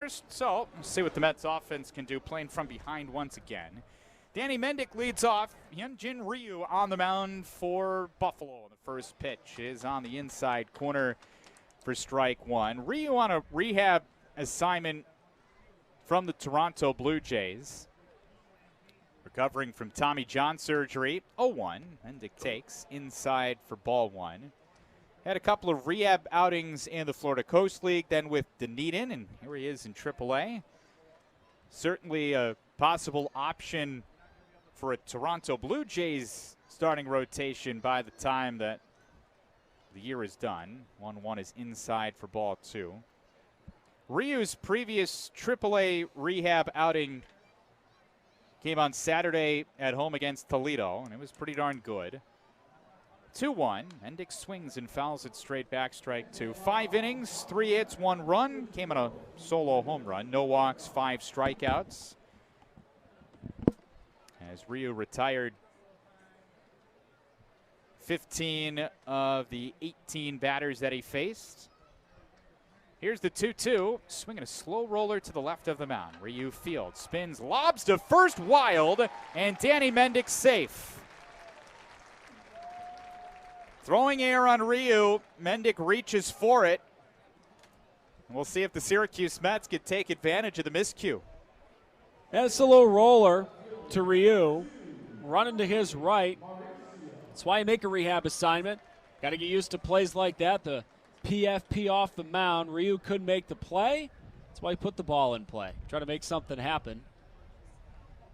So, let's see what the Mets offense can do playing from behind once again. Danny Mendick leads off. Hyunjin Ryu on the mound for Buffalo. The first pitch is on the inside corner for strike one. Ryu on a rehab assignment from the Toronto Blue Jays. Recovering from Tommy John surgery. 0-1. Mendick takes inside for ball one. Had a couple of rehab outings in the Florida Coast League, then with Dunedin, and here he is in AAA. Certainly a possible option for a Toronto Blue Jays starting rotation by the time that the year is done. 1-1 is inside for ball two. Ryu's previous AAA rehab outing came on Saturday at home against Toledo, and it was pretty darn good. 2-1. Mendick swings and fouls it straight back, strike two. 5 innings, 3 hits, 1 run. Came on a solo home run. No walks, 5 strikeouts. As Ryu retired 15 of the 18 batters that he faced. Here's the 2-2. Swinging a slow roller to the left of the mound. Ryu fields, spins, lobs to first wild, and Danny Mendick safe. Throwing air on Ryu, Mendick reaches for it. And we'll see if the Syracuse Mets could take advantage of the miscue. That's a little roller to Ryu, running to his right. That's why you make a rehab assignment. Got to get used to plays like that. The PFP off the mound. Ryu couldn't make the play. That's why he put the ball in play. Try to make something happen.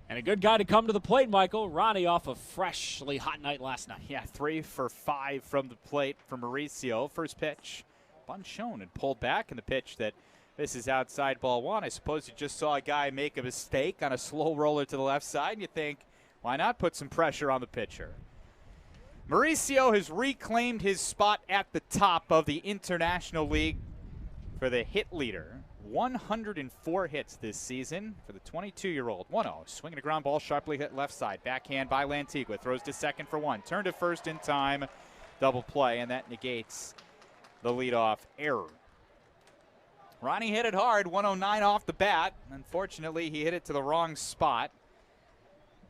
And a good guy to come to the plate, Michael. Ronnie off a freshly hot night last night. Yeah, 3 for 5 from the plate for Mauricio. First pitch, bunt shown and pulled back in the pitch that this is outside ball one. I suppose you just saw a guy make a mistake on a slow roller to the left side, and you think, why not put some pressure on the pitcher? Mauricio has reclaimed his spot at the top of the International League for the hit leader. 104 hits this season for the 22-year-old. 1-0, swinging a ground ball, sharply hit left side. Backhand by Lantigua, throws to second for 1. Turn to first in time, double play, and that negates the leadoff error. Ronnie hit it hard, 109 off the bat. Unfortunately, he hit it to the wrong spot.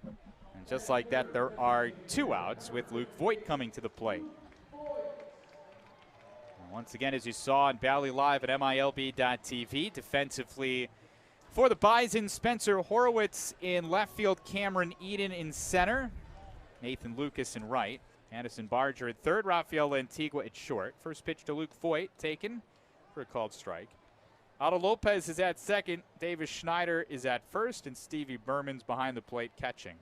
And just like that, there are 2 outs with Luke Voigt coming to the plate. Once again, as you saw on Bally Live at MILB.TV, defensively for the Bison, Spencer Horowitz in left field, Cameron Eden in center, Nathan Lucas in right, Addison Barger at third, Rafael Lantigua at short. First pitch to Luke Voigt, taken for a called strike. Otto Lopez is at second, Davis Schneider is at first, and Stevie Berman's behind the plate catching.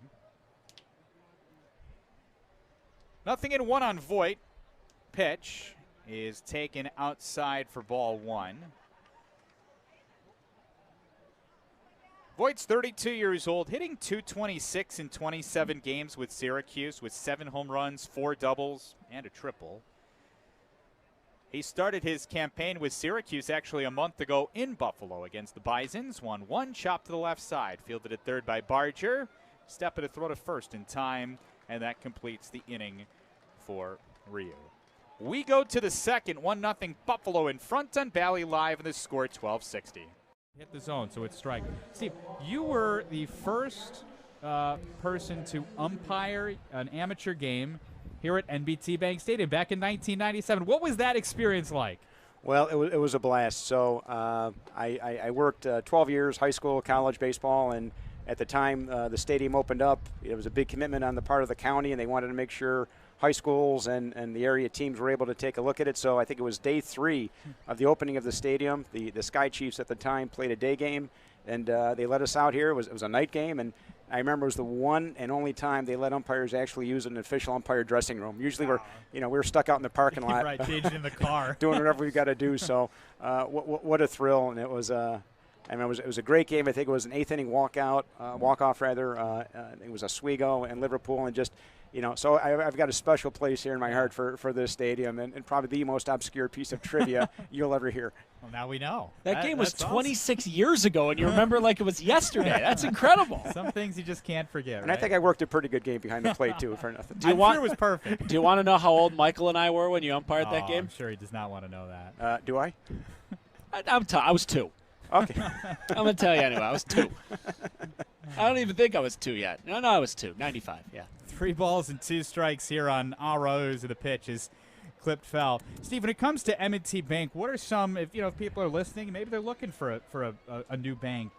0-1 on Voigt. Pitch is taken outside for ball one. Voigt's 32 years old, hitting .226 in 27 games with Syracuse, with 7 home runs, 4 doubles, and a triple. He started his campaign with Syracuse actually a month ago in Buffalo against the Bisons. 1-1, chop to the left side, fielded at third by Barger. Step at a throw to first in time, and that completes the inning for Ryu. We go to the second, 1-0 Buffalo in front on Bally Live, and the score 12-60. Hit the zone, so it's strike. Steve, you were the first person to umpire an amateur game here at NBT Bank Stadium back in 1997. What was that experience like? Well, it was a blast. So I worked 12 years, high school, college baseball, and at the time the stadium opened up, it was a big commitment on the part of the county, and they wanted to make sure high schools and the area teams were able to take a look at it. So I think it was day 3 of the opening of the stadium. The Sky Chiefs at the time played a day game, and they let us out here. It was a night game, and I remember it was the one and only time they let umpires actually use an official umpire dressing room. Usually we're stuck out in the parking lot, right, changing in the car, doing whatever we got to do. So what a thrill, and it was. I mean, it was a great game. I think it was an 8th inning walk-off rather. It was Oswego and Liverpool, and just. So I've got a special place here in my heart for this stadium, and probably the most obscure piece of trivia you'll ever hear. Well, now we know. That game was 26 years ago, and you remember like it was yesterday. That's incredible. Some things you just can't forget, And I think I worked a pretty good game behind the plate, too, for nothing. I'm sure it was perfect. Do you want to know how old Michael and I were when you umpired that game? I'm sure he does not want to know that. Do I? I was 2. Okay. I'm going to tell you anyway. I was 2. I don't even think I was 2 yet. No, I was 2. 95, yeah. 3 balls and 2 strikes here on Rose, and the pitch is clipped foul. Steve, when it comes to M&T Bank, what are some, if people are listening, maybe they're looking for a new bank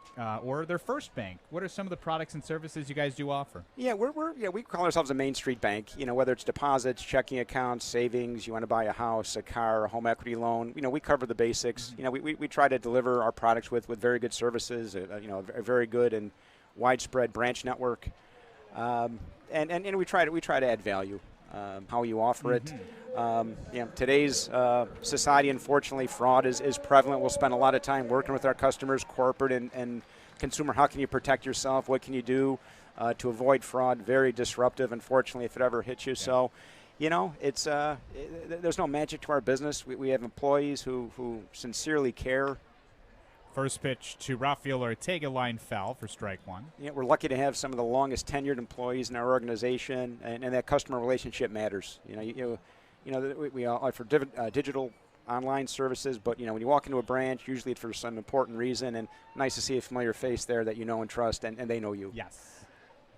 or their first bank, what are some of the products and services you guys do offer? Yeah, we call ourselves a Main Street bank. Whether it's deposits, checking accounts, savings, you want to buy a house, a car, a home equity loan. We cover the basics. We try to deliver our products with very good services. A very good and widespread branch network, and we try to add value. How you offer it. Today's society, unfortunately, fraud is prevalent. We'll spend a lot of time working with our customers, corporate and consumer. How can you protect yourself? What can you do to avoid fraud? Very disruptive, unfortunately, if it ever hits you. Yeah. So, it's there's no magic to our business. We have employees who sincerely care. First pitch to Rafael Ortega, line foul for strike 1. Yeah, we're lucky to have some of the longest tenured employees in our organization, and that customer relationship matters. We offer digital online services, but when you walk into a branch, usually it's for some important reason, and nice to see a familiar face there that you know and trust, and they know you. Yes,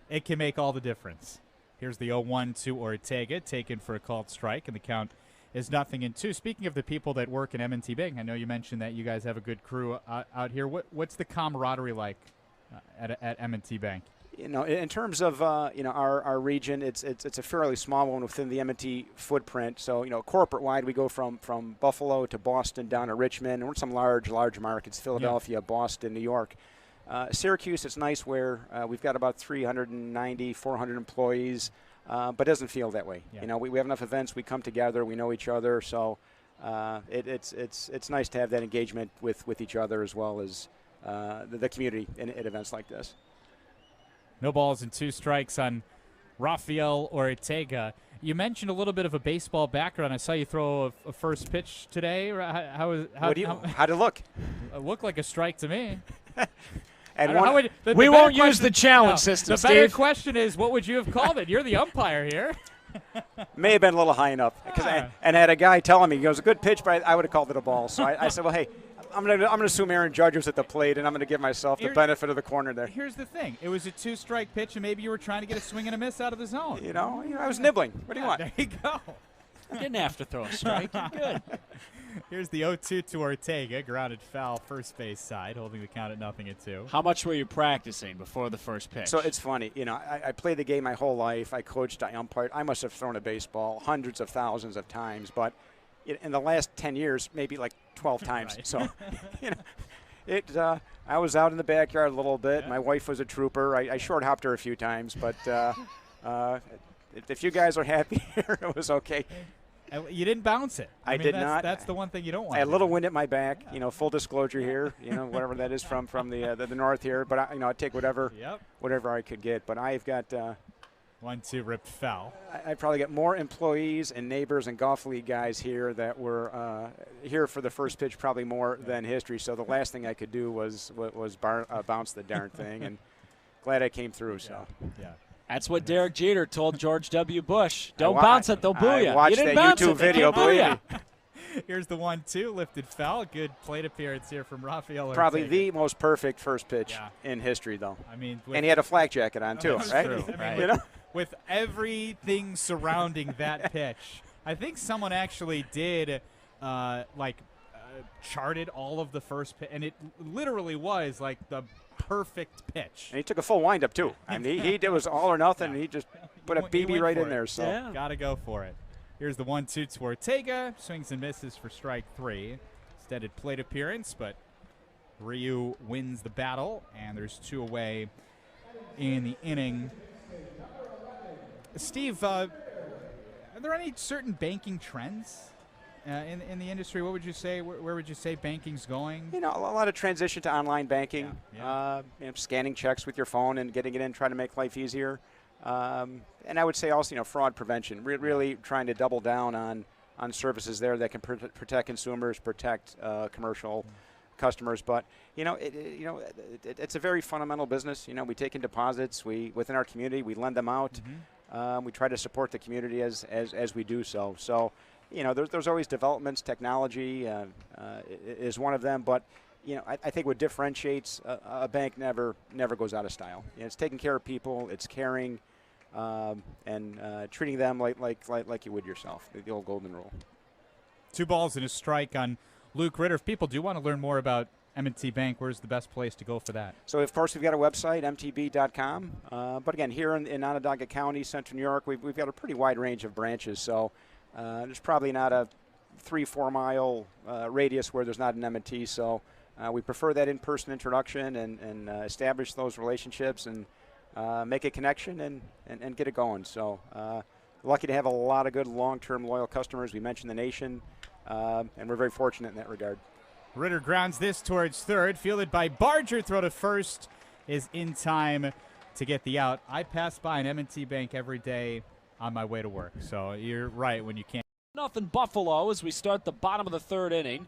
it can make all the difference. Here's the 0-1 to Ortega, taken for a called strike, and the count is 0-2. Speaking of the people that work in M&T Bank, I know you mentioned that you guys have a good crew out here. What's the camaraderie like at M&T Bank? In terms of our region, it's a fairly small one within the M&T footprint. So corporate wide, we go from Buffalo to Boston down to Richmond, and we're in some large markets: Philadelphia, Boston, New York. Syracuse, it's nice where we've got about 390, 400 employees. But it doesn't feel that way. Yeah. We have enough events. We come together. We know each other. So it's nice to have that engagement with each other as well as the community at events like this. No balls and 2 strikes on Rafael Ortega. You mentioned a little bit of a baseball background. I saw you throw a first pitch today. How'd it look? It looked like a strike to me. And we won't use the challenge system, The better question is, what would you have called it? You're the umpire here. May have been a little high enough. And I had a guy telling me, he goes, a good pitch, but I would have called it a ball. So I said, well, hey, I'm gonna assume Aaron Judge was at the plate, and I'm going to give myself the benefit of the corner there. Here's the thing. It was a 2-strike pitch, and maybe you were trying to get a swing and a miss out of the zone. I was nibbling. What do you want? There you go. You didn't have to throw a strike. You're good. Here's the 0-2 to Ortega. Grounded foul, first base side, holding the count at 0-2. How much were you practicing before the first pitch? So it's funny. I played the game my whole life. I coached, I umpired. I must have thrown a baseball hundreds of thousands of times, but in the last 10 years, maybe like 12 times. Right. So, I was out in the backyard a little bit. Yeah. My wife was a trooper. I short hopped her a few times, but if you guys are happy here, it was okay. You didn't bounce it. I did not. That's the one thing you don't want. I had a little wind at my back. Full disclosure here. Whatever that is from the north here. But I take whatever I could get. But I've got 1-2 ripped foul. I probably get more employees and neighbors and golf league guys here that were here for the first pitch, probably more than history. So the last thing I could do was bounce the darn thing, and glad I came through. So yeah. That's what Derek Jeter told George W. Bush. Don't bounce it, they'll boo you. I watched that YouTube video, believe me. Here's the 1-2, lifted foul. Good plate appearance here from Rafael Ortega. Probably the most perfect first pitch in history, though. And he had a flak jacket on, too, right? True. With everything surrounding that pitch, I think someone actually did, charted all of the first pitch, and it literally was like the perfect pitch. And he took a full windup too. I mean, he did was all or nothing. And he just put a BB right in there. So gotta go for it. Here's the 1-2 to Ortega. Swings and misses for strike 3. Steaded plate appearance, but Ryu wins the battle, and there's 2 away in the inning. Steve, are there any certain banking trends in the industry? What would you say? Where would you say banking's going? A lot of transition to online banking. Scanning checks with your phone and getting it in, trying to make life easier. And I would say also, fraud prevention. Really trying to double down on services there that can protect consumers, protect commercial customers. But it's a very fundamental business. We take in deposits. Within our community, we lend them out. We try to support the community as we do so. So. There's always developments. Technology is one of them, but I think what differentiates a bank never goes out of style. It's taking care of people, it's caring, and treating them like you would yourself. The old golden rule. 2 balls and a strike on Luke Ritter. If people do want to learn more about M&T Bank, where's the best place to go for that? So, of course, we've got a website, mtb.com. But, again, here in Onondaga County, Central New York, we've got a pretty wide range of branches. So there's probably not a 3-4 mile radius where there's not an M&T. So we prefer that in-person introduction and establish those relationships and make a connection and get it going. So lucky to have a lot of good long-term loyal customers. We mentioned the nation, and we're very fortunate in that regard. Ritter grounds this towards third, fielded by Barger. Throw to first is in time to get the out. I pass by an M&T Bank every day on my way to work, so you're right when you can't. Nothing Buffalo as we start the bottom of the third inning.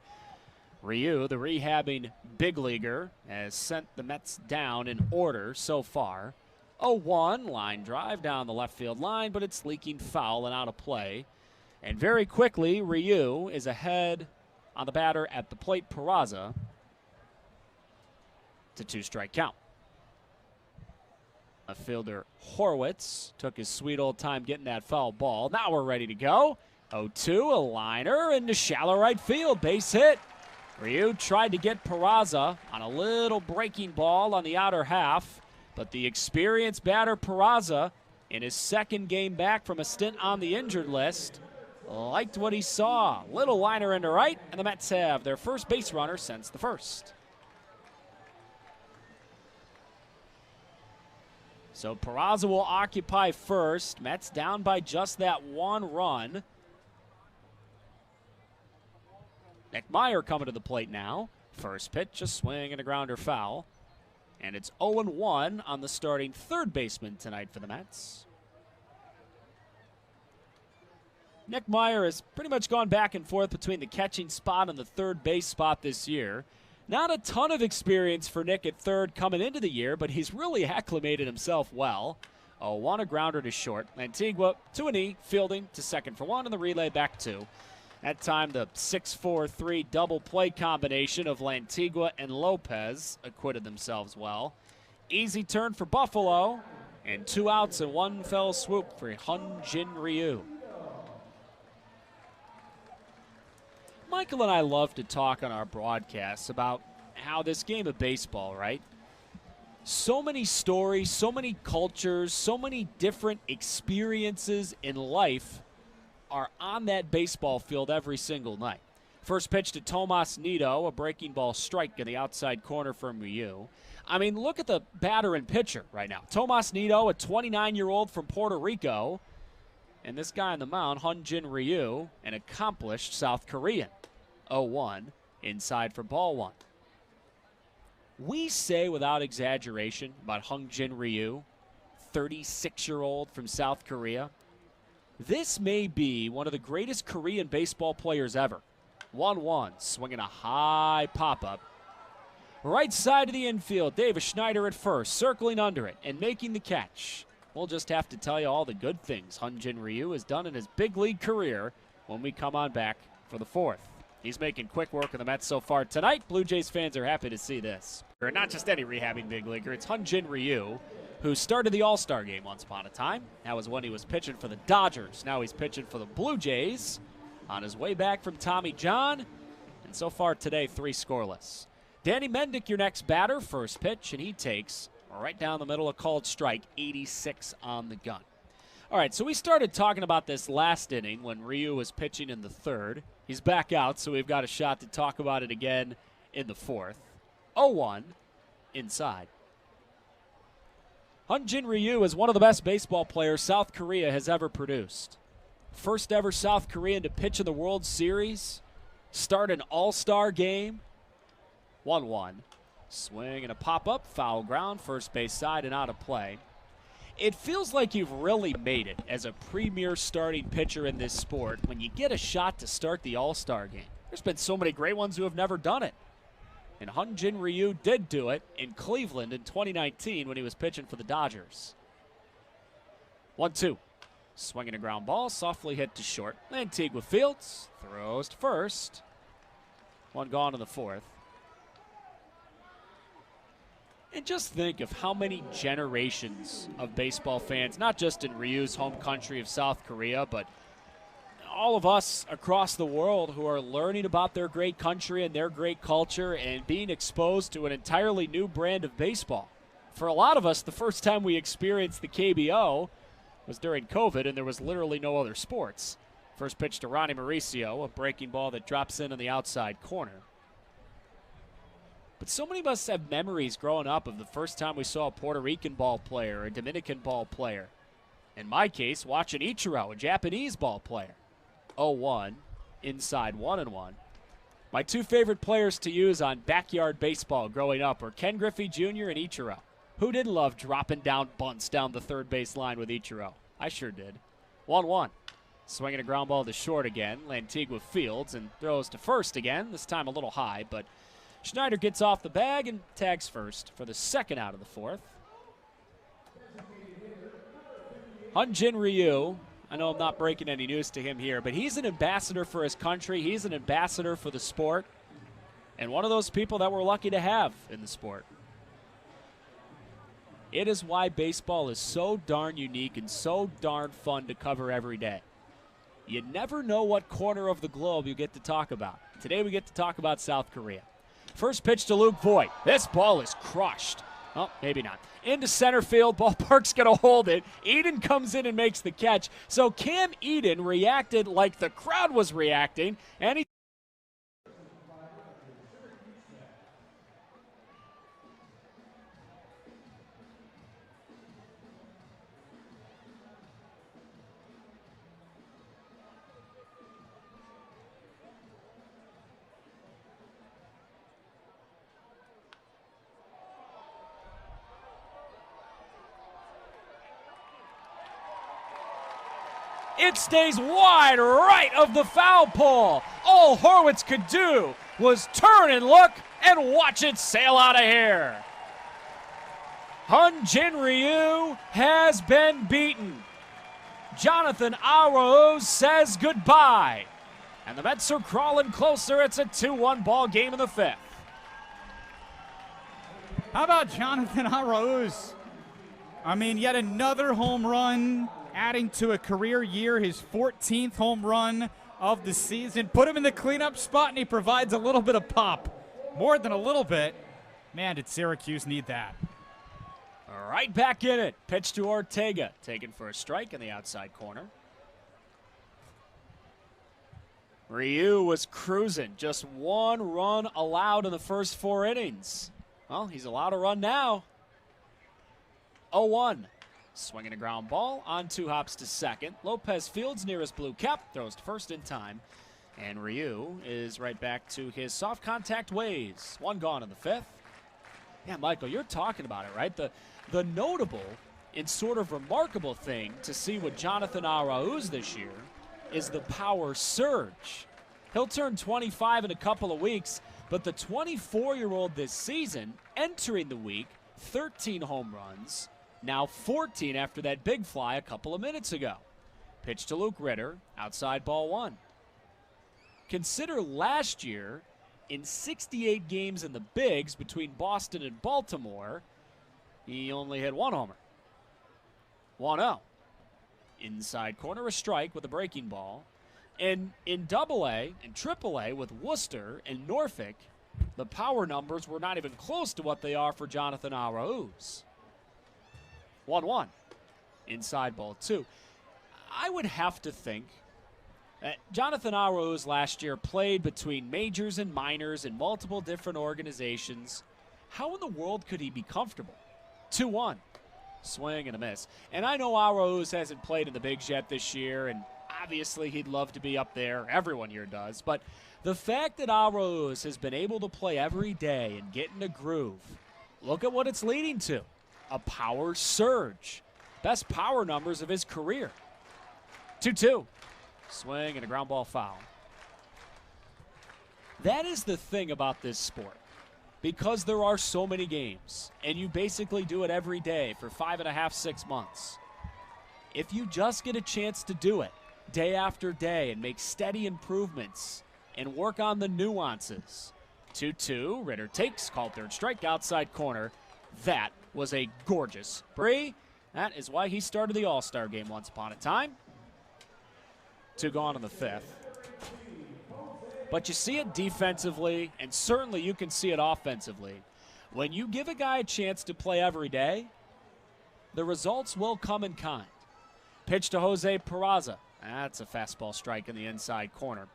Ryu, the rehabbing big leaguer, has sent the Mets down in order so far. 0-1, line drive down the left field line, but it's leaking foul and out of play. And very quickly, Ryu is ahead on the batter at the plate, Peraza. It's a 2-strike count. A fielder, Horwitz, took his sweet old time getting that foul ball. Now we're ready to go. 0-2, a liner into shallow right field. Base hit. Ryu tried to get Peraza on a little breaking ball on the outer half, but the experienced batter Peraza, in his second game back from a stint on the injured list, liked what he saw. Little liner into right, and the Mets have their first base runner since the first. So Peraza will occupy first. Mets down by just that 1 run. Nick Meyer coming to the plate now. First pitch, a swing and a grounder foul. And it's 0-1 on the starting third baseman tonight for the Mets. Nick Meyer has pretty much gone back and forth between the catching spot and the third base spot this year. Not a ton of experience for Nick at third coming into the year, but he's really acclimated himself well. 0-1, a grounder to short. Antigua to an E, fielding to second for 1, and the relay back 2. That time, the 6-4-3 double play combination of Lantigua and Lopez acquitted themselves well. Easy turn for Buffalo, and 2 outs and 1 fell swoop for Hyun-Jin Ryu. Michael and I love to talk on our broadcasts about how this game of baseball, right? So many stories, so many cultures, so many different experiences in life are on that baseball field every single night. First pitch to Tomas Nido, a breaking ball strike in the outside corner from Ryu. I mean, look at the batter and pitcher right now. Tomas Nido, a 29-year-old from Puerto Rico, and this guy on the mound, Hyun-Jin Ryu, an accomplished South Korean. 0-1, inside for ball 1. We say without exaggeration about Hyun-Jin Ryu, 36-year-old from South Korea, this may be one of the greatest Korean baseball players ever. 1-1, swinging a high pop-up. Right side of the infield, Davis Schneider at first, circling under it and making the catch. We'll just have to tell you all the good things Hyun-Jin Ryu has done in his big league career when we come on back for the 4th. He's making quick work of the Mets so far tonight. Blue Jays fans are happy to see this. Not just any rehabbing big leaguer, it's Hyun-Jin Ryu, who started the All-Star game once upon a time. That was when he was pitching for the Dodgers. Now he's pitching for the Blue Jays on his way back from Tommy John. And so far today, 3 scoreless. Danny Mendick, your next batter, first pitch, and he takes right down the middle, a called strike, 86 on the gun. All right, so we started talking about this last inning when Ryu was pitching in the 3rd. He's back out, so we've got a shot to talk about it again in the 4th. 0-1, inside. Hyun-Jin Ryu is one of the best baseball players South Korea has ever produced. First ever South Korean to pitch in the World Series, start an All-Star game. 1-1. Swing and a pop-up, foul ground, first base side and out of play. It feels like you've really made it as a premier starting pitcher in this sport when you get a shot to start the All-Star game. There's been so many great ones who have never done it. And Hyun-Jin Ryu did do it in Cleveland in 2019 when he was pitching for the Dodgers. 1-2. Swinging a ground ball, softly hit to short. Antigua fields, throws to first. 1 gone in the 4th. And just think of how many generations of baseball fans, not just in Ryu's home country of South Korea, but all of us across the world who are learning about their great country and their great culture and being exposed to an entirely new brand of baseball. For a lot of us, the first time we experienced the KBO was during COVID, and there was literally no other sports. First pitch to Ronnie Mauricio, a breaking ball that drops in on the outside corner. But so many of us have memories growing up of the first time we saw a Puerto Rican ball player, or a Dominican ball player. In my case, watching Ichiro, a Japanese ball player. 0-1, inside 1-1. My two favorite players to use on backyard baseball growing up were Ken Griffey Jr. and Ichiro. Who didn't love dropping down bunts down the third base line with Ichiro? I sure did. 1-1. Swinging a ground ball to short again. Lantigua fields and throws to first again, this time a little high, but Schneider gets off the bag and tags first for the second out of the fourth. Hyunjin Ryu, I know I'm not breaking any news to him here, but he's an ambassador for his country. He's an ambassador for the sport, and one of those people that we're lucky to have in the sport. It is why baseball is so darn unique and so darn fun to cover every day. You never know what corner of the globe you get to talk about. Today we get to talk about South Korea. First pitch to Luke Voigt. This ball is crushed. Oh, maybe not. Into center field. Ballpark's going to hold it. Eden comes in and makes the catch. So Cam Eden reacted like the crowd was reacting, and he it stays wide right of the foul pole. All Horwitz could do was turn and look and watch it sail out of here. Hyunjin Ryu has been beaten. Jonathan Arauz says goodbye. And the Mets are crawling closer. It's a 2-1 ball game in the fifth. How about Jonathan Arauz? I mean, yet another home run, adding to a career year, his 14th home run of the season. Put him in the cleanup spot, and he provides a little bit of pop. More than a little bit. Man, did Syracuse need that. Right back in it. Pitch to Ortega. Taken for a strike in the outside corner. Ryu was cruising. Just one run allowed in the first 4 innings. Well, he's allowed a run now. 0-1. Swinging a ground ball on 2 hops to second. Lopez fields near his blue cap. Throws to first in time. And Ryu is right back to his soft contact ways. 1 gone in the fifth. Yeah, Michael, you're talking about it, right? The notable and sort of remarkable thing to see with Jonathan Arauz this year is the power surge. He'll turn 25 in a couple of weeks, but the 24-year-old this season, entering the week, 13 home runs, now 14 after that big fly a couple of minutes ago. Pitch to Luke Ritter, outside ball 1. Consider last year, in 68 games in the bigs between Boston and Baltimore, he only hit 1 homer. 1-0. Inside corner, a strike with a breaking ball. And in Double-A and Triple-A with Worcester and Norfolk, the power numbers were not even close to what they are for Jonathan Arauz. 1-1. Inside ball 2. I would have to think that Jonathan Arauz last year played between majors and minors in multiple different organizations. How in the world could he be comfortable? 2-1. Swing and a miss. And I know Arauz hasn't played in the bigs yet this year, and obviously he'd love to be up there. Everyone here does. But the fact that Arauz has been able to play every day and get in a groove, look at what it's leading to. A power surge. Best power numbers of his career. 2-2. Swing and a ground ball foul. That is the thing about this sport. Because there are so many games, and you basically do it every day for 5.5, 6 months. If you just get a chance to do it day after day and make steady improvements and work on the nuances. 2-2, Ritter takes, called third strike, outside corner. That was a gorgeous spree. That is why he started the All-Star game once upon a time. 2 gone in the 5th. But you see it defensively, and certainly you can see it offensively. When you give a guy a chance to play every day, the results will come in kind. Pitch to Jose Peraza. That's a fastball strike in the inside corner.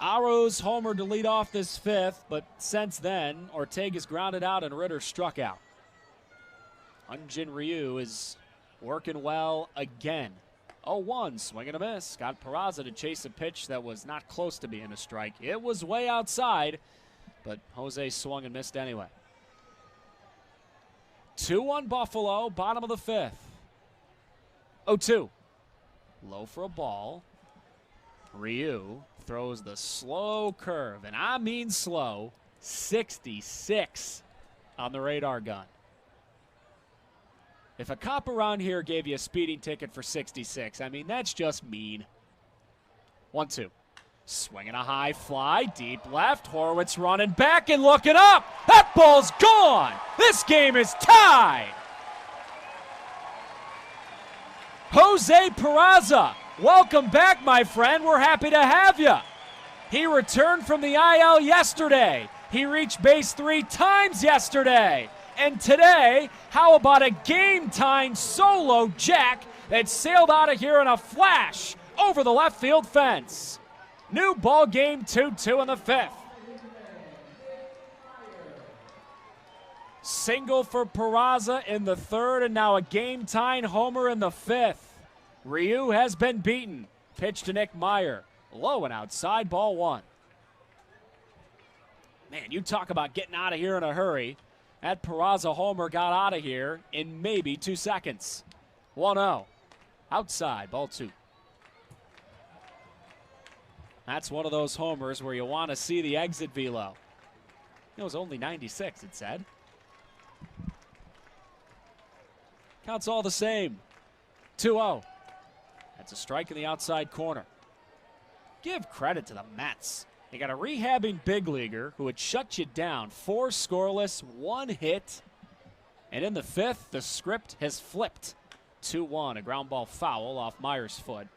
Aro's homer to lead off this 5th, but since then, Ortega's grounded out and Ritter struck out. Hyunjin Ryu is working well again. 0-1, swing and a miss. Got Peraza to chase a pitch that was not close to being a strike. It was way outside, but Jose swung and missed anyway. 2-1 Buffalo, bottom of the 5th. 0-2. Low for a ball. Ryu throws the slow curve, and I mean slow, 66 on the radar gun. If a cop around here gave you a speeding ticket for 66, I mean, that's just mean. 1-2. Swinging a high fly, deep left. Horwitz running back and looking up. That ball's gone. This game is tied. Jose Peraza, welcome back, my friend. We're happy to have you. He returned from the IL yesterday. He reached base 3 times yesterday. And today, how about a game-time solo jack that sailed out of here in a flash over the left field fence? New ball game, 2-2 in the 5th. Single for Peraza in the 3rd, and now a game-tying homer in the 5th. Ryu has been beaten. Pitch to Nick Meyer. Low and outside, ball 1. Man, you talk about getting out of here in a hurry. That Peraza homer got out of here in maybe 2 seconds. 1-0. Outside, ball 2. That's one of those homers where you want to see the exit velo. It was only 96, it said. Counts all the same. 2-0. That's a strike in the outside corner. Give credit to the Mets. They got a rehabbing big leaguer who would shut you down. 4 scoreless, 1 hit. And in the 5th, the script has flipped. 2-1, a ground ball foul off Meyer's foot.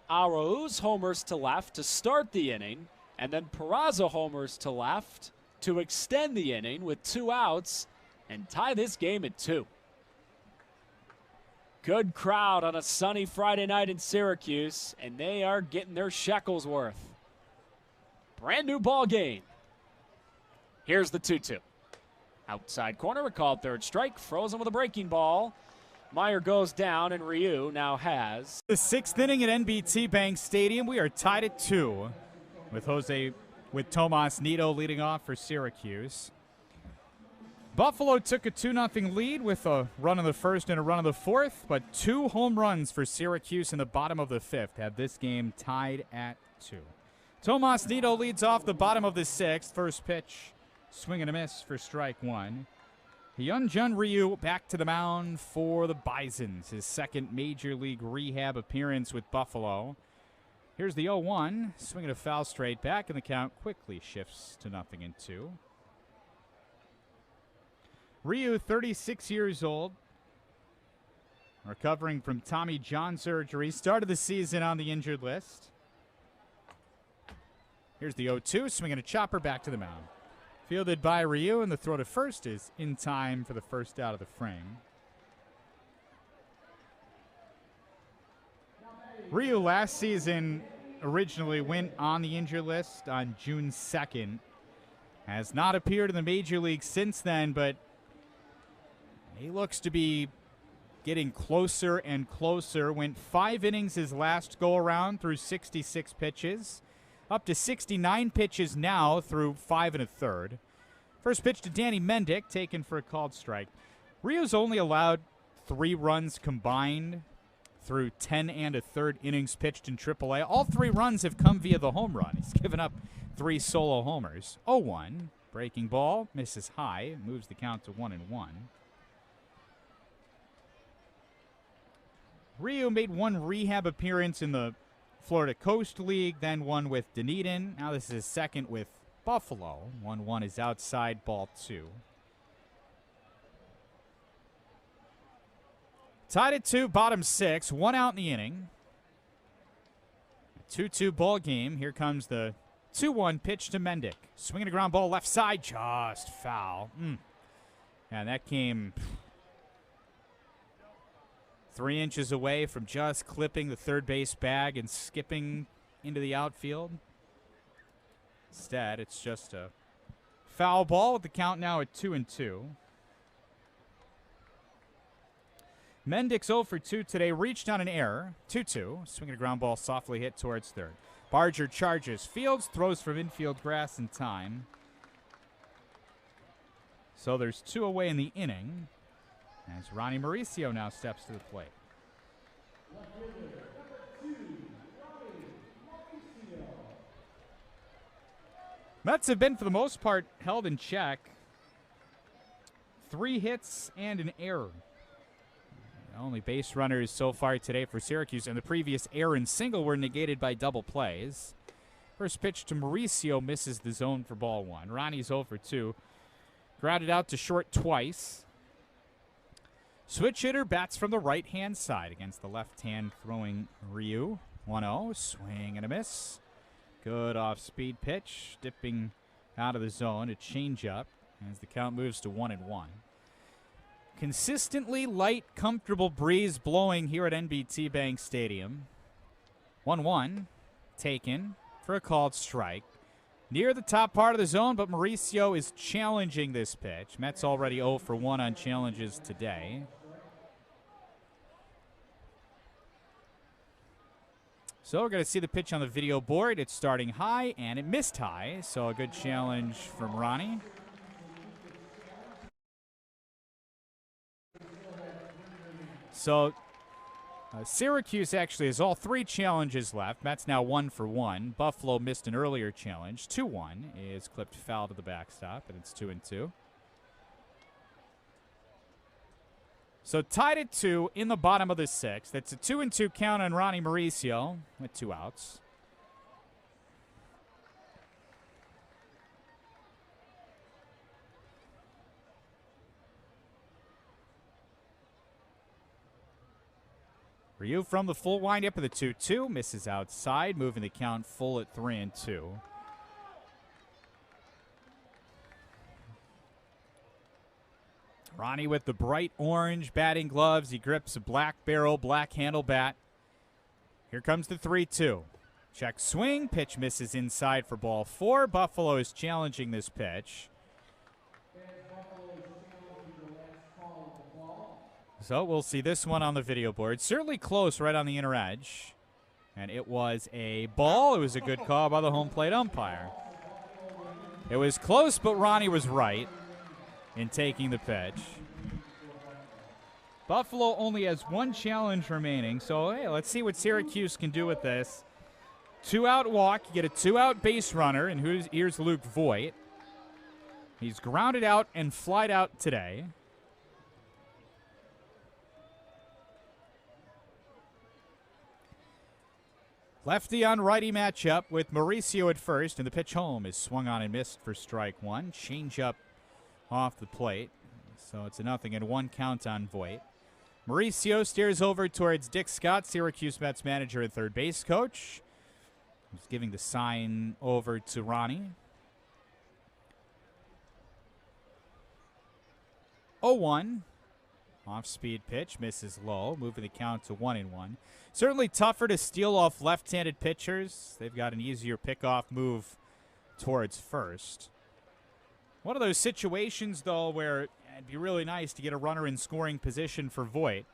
Arauz homers to left to start the inning, and then Peraza homers to left to extend the inning with 2 outs and tie this game at 2. Good crowd on a sunny Friday night in Syracuse, and they are getting their shekels worth. Brand new ball game. Here's the 2-2. Outside corner, a called 3rd strike, frozen with a breaking ball. Meyer goes down, and Ryu now has the 6th inning at NBT Bank Stadium. We are tied at 2 with Tomas Nido leading off for Syracuse. Buffalo took a 2-0 lead with a run in the 1st and a run in the 4th, but 2 home runs for Syracuse in the bottom of the 5th have this game tied at 2. Tomas Nido leads off the bottom of the 6th. First pitch, swing and a miss for strike 1. Hyunjin Ryu back to the mound for the Bisons, his 2nd Major League Rehab appearance with Buffalo. Here's the 0-1, swinging a foul straight back, and the count quickly shifts to 0-2. Ryu, 36 years old, recovering from Tommy John surgery, started the season on the injured list. Here's the 0-2, swinging a chopper back to the mound. Fielded by Ryu, and the throw to first is in time for the first out of the frame. Ryu last season originally went on the injured list on June 2nd. Has not appeared in the major league since then, but he looks to be getting closer and closer. Went 5 innings his last go-around through 66 pitches. Up to 69 pitches now through 5 1/3. First pitch to Danny Mendick, taken for a called strike. Ryu's only allowed 3 runs combined through 10 1/3 innings pitched in AAA. All 3 runs have come via the home run. He's given up 3 solo homers. 0-1, breaking ball, misses high, moves the count to 1-1. Ryu made 1 rehab appearance in the Florida Coast League, then 1 with Dunedin. Now this is his 2nd with Buffalo. 1-1 is outside, ball 2. Tied at 2, bottom 6, 1 out in the inning. 2-2 ball game. Here comes the 2-1 pitch to Mendick. Swinging a ground ball left side, just foul. And that came 3 inches away from just clipping the third base bag and skipping into the outfield. Instead, it's just a foul ball with the count now at 2-2. Mendick's 0 for 2 today, reached on an error. 2-2, swinging a ground ball softly hit towards third. Barger charges fields, throws from infield grass in time. So there's 2 away in the inning as Ronnie Mauricio now steps to the plate. Mets have been, for the most part, held in check. 3 hits and an error. The only base runners so far today for Syracuse, and the previous error and single were negated by double plays. First pitch to Mauricio misses the zone for ball 1. Ronnie's 0 for 2. Grounded out to short twice. Switch hitter bats from the right-hand side against the left-hand throwing Ryu. 1-0, swing and a miss. Good off-speed pitch, dipping out of the zone, a changeup as the count moves to 1-1. Consistently light, comfortable breeze blowing here at NBT Bank Stadium. 1-1, taken for a called strike. Near the top part of the zone, but Mauricio is challenging this pitch. Mets already 0 for 1 on challenges today. So we're going to see the pitch on the video board. It's starting high, and it missed high, so a good challenge from Ronnie. So Syracuse actually has all 3 challenges left. Mets now 1 for 1. Buffalo missed an earlier challenge. 2-1 is clipped foul to the backstop, and it's 2-2. So tied at 2 in the bottom of the 6th. That's a 2-2 count on Ronnie Mauricio with 2 outs. Ryu from the full windup of the 2-2. Misses outside, moving the count full at 3-2. Ronnie with the bright orange batting gloves. He grips a black barrel, black handle bat. Here comes the 3-2. Check swing. Pitch misses inside for ball 4. Buffalo is challenging this pitch. So we'll see this one on the video board. Certainly close right on the inner edge. And it was a ball. It was a good call by the home plate umpire. It was close, but Ronnie was right in taking the pitch. Buffalo only has 1 challenge remaining. So, hey, let's see what Syracuse can do with this. 2-out walk. You get a 2-out base runner. And here's Luke Voigt. He's grounded out and flied out today. Lefty on righty matchup with Mauricio at first, and the pitch home is swung on and missed for strike 1. Change up off the plate, so it's a 0-1 count on Voigt. Mauricio stares over towards Dick Scott, Syracuse Mets manager and third base coach. He's giving the sign over to Ronnie. 0-1. Off-speed pitch, misses low, moving the count to 1-1. Certainly tougher to steal off left-handed pitchers. They've got an easier pickoff move towards first. One of those situations, though, where it'd be really nice to get a runner in scoring position for Voigt.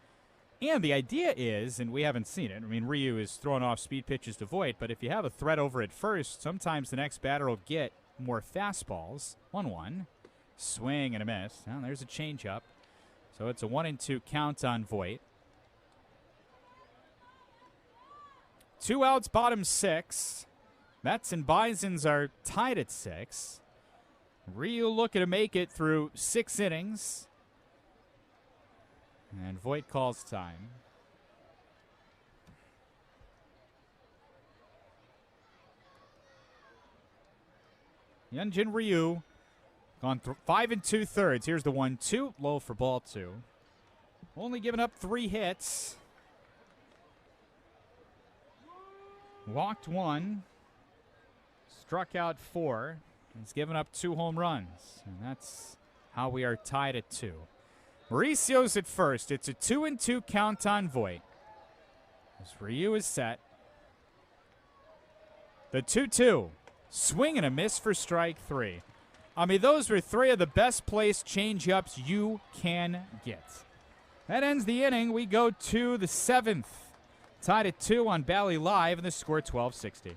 And the idea is, and we haven't seen it, I mean, Ryu is throwing off speed pitches to Voigt, but if you have a threat over at first, sometimes the next batter will get more fastballs. 1-1. Swing and a miss. Now there's a changeup. So it's a 1-2 count on Voigt. 2 outs, bottom 6. Mets and Bisons are tied at 6. Ryu looking to make it through 6 innings. And Voigt calls time. Hyunjin Ryu gone 5 2/3. Here's the 1-2, low for ball 2. only giving up 3 hits. Walked 1. Struck out 4. He's given up 2 home runs. And that's how we are tied at 2. Mauricio's at first. It's a 2-2 count on Voit. As Ryu is set. The 2-2. Swing and a miss for strike 3. I mean, those were 3 of the best placed changeups you can get. That ends the inning. We go to the 7th. Tied at 2 on Bally Live, and the score 12-60.